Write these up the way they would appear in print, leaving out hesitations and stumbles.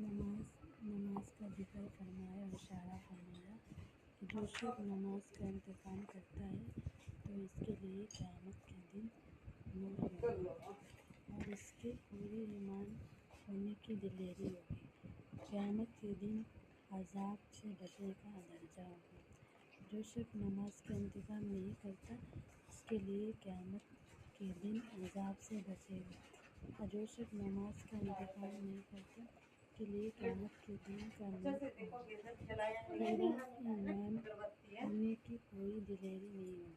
نماز کا ذکر فرمایا اور اشارہ فرمایا کہ جو شخص نماز کا انتظام کرتا ہے تو اس کے لیے قیامت کے دن نور ہوگا اور اس کے پورے ایمان ہونے کی دلیری ہوگی۔ قیامت کے دن عذاب سے بچنے کا درجہ ہوگا۔ جو شخص نماز کا انتظام نہیں کرتا اس کے لیے قیامت کے دن عذاب سے بچے گا، اور جو شخص نماز کا انتظام نہیں کرتا اس کے لیے قیامت کے دن کا نور ہوگا۔ پورا ایمان ہونے کی کوئی دلیری نہیں ہوگی،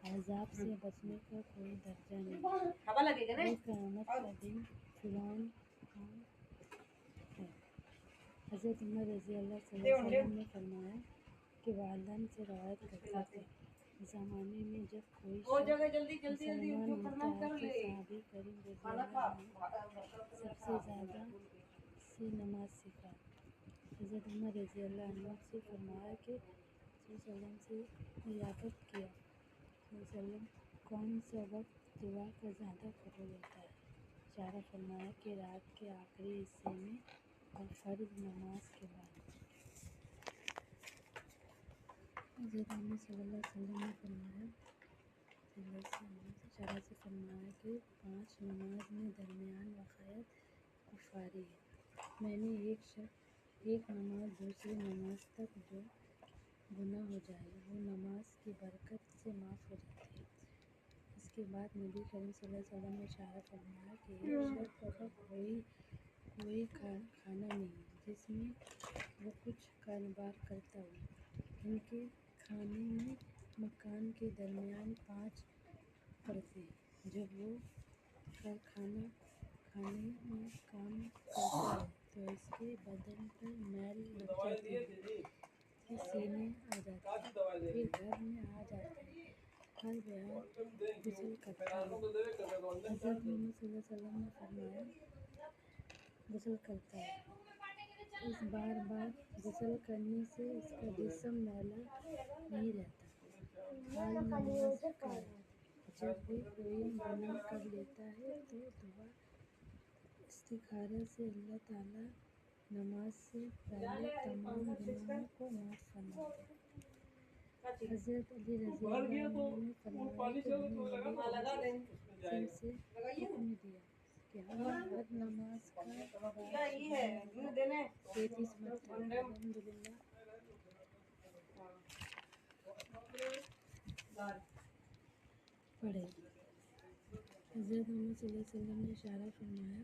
عذاب سے بچنے کا کوئی درجہ نہیں ہوگا۔ یہ قیامت کا دن فرعون ہے۔ حضرت عمر رضی اللہ عنہ نے فرمایا کہ والدین سے روایت کرتے تھے، اس زمانے میں جب کوئی شخص مسلمان ہوتا ہے تو صحابی کریم رضی اللہ عنہ سب سے زیادہ سے نماز سکھائے۔ حضرت عمر رضی اللہ عنہ سے فرمایا کہ صلی اللہ علیہ وسلم سے دریافت کیا، صلی اللہ علیہ وسلم کون سا وقت دعا کا زیادہ قبول ہوتا ہے؟ اشارہ فرمایا کہ رات کے آخری حصے میں اور فرض نماز کے بعد۔ حضرت محمد صلی اللہ علیہ وسلم نے فرمایا، اشارہ سے فرمایا کہ 5 نماز میں درمیان واقعات کفاری ہے۔ میں نے ایک نماز دوسری نماز تک جو گناہ ہو جائے وہ نماز کی برکت سے معاف ہو جاتی ہے۔ اس کے بعد نبی کریم صلی اللہ علیہ وسلم نے اشارہ فرمایا کہ ایک شخص کا کوئی کھانا نہیں جس میں وہ کچھ کاروبار کرتا ہو، ان کے کھانے میں مکان کے درمیان 5 پرتیں، جب وہ کھانا کھانے میں کام کرتا ہے تو اس کے بدن پر میل لگ جاتی ہے، اس کے سینے آ جاتے ہیں، پھر گھر میں آ جاتے ہیں، ہر بار غسل کرتا ہے۔ حضرت محمد صلی اللہ علیہ وسلم نے فرمایا غسل کرتا ہے، اس بار بار غسل کرنے سے اس کا جسم میلا نہیں رہتا۔ حال نماز کا ہے، جب بھی کوئی گناہ کر لیتا ہے تو دعا استخارہ سے اللہ تعالیٰ نماز سے پہلے تمام گناہوں کو معاف فرماتے ہیں۔ حضرت علی رضی اللہ عنہ نے فرمایا کہ ہمیں نبی کریم صلی اللہ علیہ وسلم سے حکم دیا کہ ہم ہر نماز کا بعد سبحان اللہ 33 مرتبہ الحمدللہ پڑھیں۔ حضرت محمد صلی اللہ علیہ وسلم نے اشارہ فرمایا